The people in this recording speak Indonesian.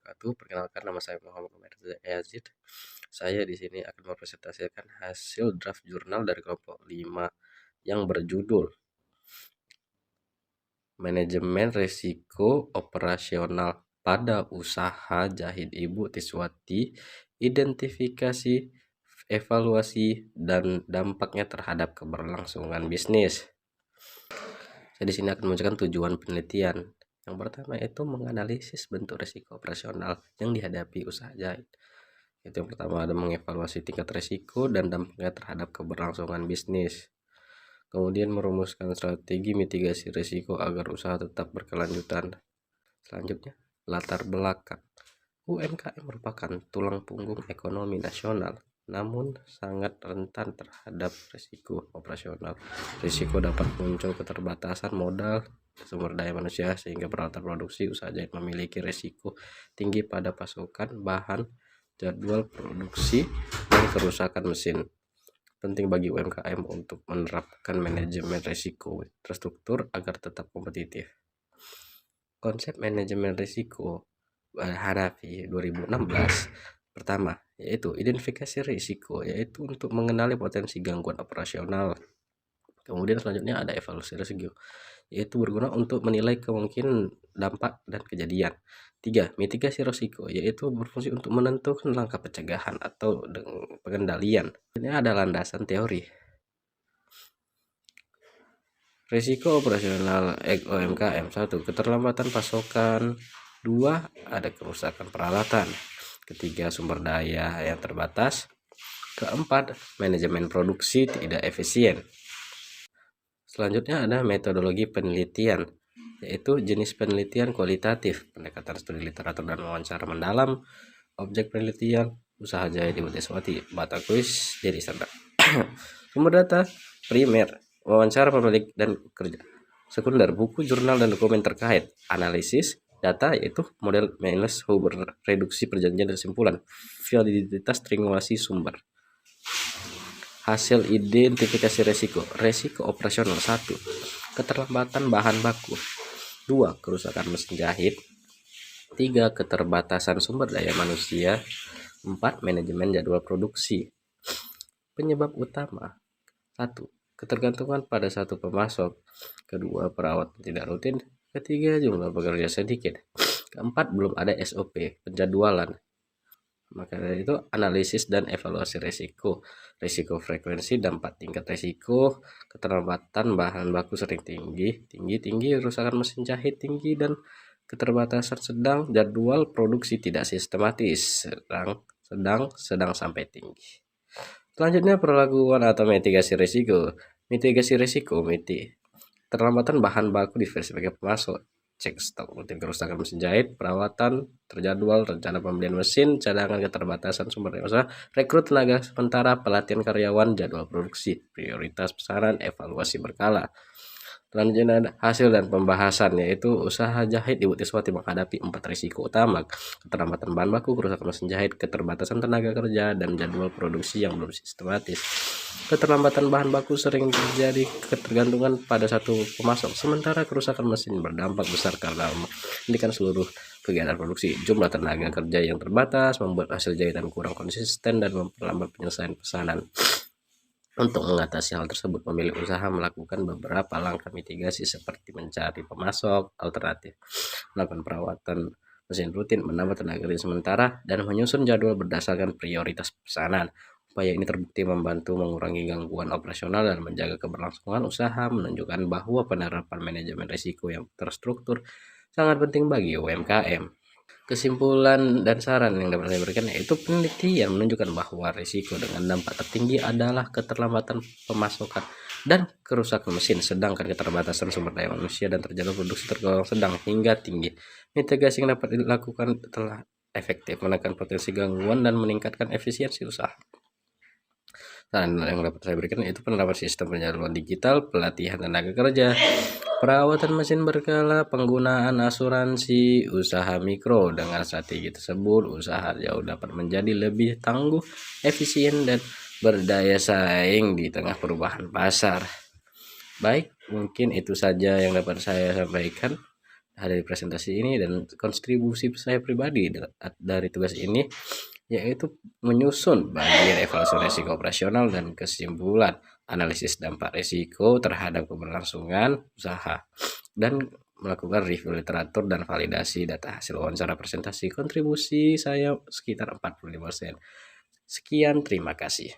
wabarakatuh. Perkenalkan, nama saya Muhammad Umar Yazid. Saya di sini akan mempresentasikan hasil draft jurnal dari kelompok 5 yang berjudul Manajemen Risiko Operasional pada Usaha Jahit Ibu Tiswati, Identifikasi, Evaluasi, dan dampaknya terhadap keberlangsungan bisnis. Saya di sini akan menunjukkan tujuan penelitian. Yang pertama itu menganalisis bentuk risiko operasional yang dihadapi usaha jahit. Itu yang pertama, ada mengevaluasi tingkat risiko dan dampaknya terhadap keberlangsungan bisnis. Kemudian merumuskan strategi mitigasi risiko agar usaha tetap berkelanjutan. Selanjutnya, latar belakang. UMKM merupakan tulang punggung ekonomi nasional, namun sangat rentan terhadap risiko operasional. Risiko dapat muncul keterbatasan modal, sumber daya manusia, sehingga peralatan produksi usaha jahit memiliki risiko tinggi pada pasokan bahan, jadwal produksi, dan kerusakan mesin. Penting bagi UMKM untuk menerapkan manajemen risiko terstruktur agar tetap kompetitif. Konsep manajemen risiko Hanafi 2016 pertama yaitu identifikasi risiko, yaitu untuk mengenali potensi gangguan operasional. Kemudian selanjutnya ada evaluasi risiko, yaitu berguna untuk menilai kemungkinan dampak dan kejadian. 3. Mitigasi risiko, yaitu berfungsi untuk menentukan langkah pencegahan atau pengendalian. Ini ada landasan teori. Risiko operasional UMKM. 1. Keterlambatan pasokan. 2. Ada kerusakan peralatan. Ketiga, sumber daya yang terbatas. Keempat, manajemen produksi tidak efisien. Selanjutnya ada metodologi penelitian, yaitu jenis penelitian kualitatif, pendekatan studi literatur dan wawancara mendalam, objek penelitian, usaha jahit ibu Tiswati, Batak Kuis, jadi standar. Sumber data primer, wawancara pemilik dan kerja. Sekunder, buku, jurnal, dan dokumen terkait. Analisis data, yaitu model Miles-Huber, reduksi perjanjian dan kesimpulan, validitas triangulasi sumber. Hasil identifikasi risiko operasional. 1. Keterlambatan bahan baku. 2. Kerusakan mesin jahit. 3. Keterbatasan sumber daya manusia. 4. Manajemen jadwal produksi. Penyebab utama. 1. Ketergantungan pada satu pemasok. Kedua, perawatan tidak rutin. Ketiga, jumlah pekerja sedikit. Keempat, belum ada SOP penjadwalan. Maka dari itu, analisis dan evaluasi risiko frekuensi, dampak tingkat risiko, keterlambatan bahan baku sering tinggi, kerusakan mesin jahit tinggi, dan keterbatasan sedang, jadwal produksi tidak sistematis, sedang sampai tinggi. Selanjutnya, perlakuan atau mitigasi risiko. Terlambatan bahan baku diversi sebagai pemasok, cek stok rutin, kerusakan mesin jahit, perawatan terjadwal, rencana pembelian mesin, cadangan, keterbatasan sumber daya usaha, rekrut tenaga sementara, pelatihan karyawan, jadwal produksi, prioritas pesanan, evaluasi berkala. Selanjutnya ada hasil dan pembahasan, yaitu usaha jahit ibu Tiswati menghadapi 4 risiko utama: keterlambatan bahan baku, kerusakan mesin jahit, keterbatasan tenaga kerja, dan jadwal produksi yang belum sistematis. Keterlambatan bahan baku sering terjadi ketergantungan pada satu pemasok, sementara kerusakan mesin berdampak besar karena menghentikan seluruh kegiatan produksi. Jumlah tenaga kerja yang terbatas membuat hasil jahitan kurang konsisten dan memperlambat penyelesaian pesanan. Untuk mengatasi hal tersebut, pemilik usaha melakukan beberapa langkah mitigasi seperti mencari pemasok alternatif, melakukan perawatan mesin rutin, menambah tenaga kerja sementara, dan menyusun jadwal berdasarkan prioritas pesanan. Upaya ini terbukti membantu mengurangi gangguan operasional dan menjaga keberlangsungan usaha, menunjukkan bahwa penerapan manajemen risiko yang terstruktur sangat penting bagi UMKM. Kesimpulan dan saran yang dapat saya berikan, yaitu penelitian menunjukkan bahwa risiko dengan dampak tertinggi adalah keterlambatan pemasokan dan kerusakan mesin, sedangkan keterbatasan sumber daya manusia dan terjadwal produksi tergolong sedang hingga tinggi. Mitigasi yang dapat dilakukan telah efektif menekan potensi gangguan dan meningkatkan efisiensi usaha. Saran yang dapat saya berikan yaitu penerapan sistem penjadwalan digital, pelatihan tenaga kerja, perawatan mesin berkala, penggunaan asuransi usaha mikro. Dengan strategi tersebut, usaha jauh dapat menjadi lebih tangguh, efisien, dan berdaya saing di tengah perubahan pasar. Baik, mungkin itu saja yang dapat saya sampaikan. dari presentasi ini dan kontribusi saya pribadi dari tugas ini yaitu menyusun bagian evaluasi risiko operasional dan kesimpulan analisis dampak risiko terhadap keberlangsungan usaha dan melakukan review literatur dan validasi data hasil wawancara presentasi. Kontribusi saya sekitar 45%. Sekian, terima kasih.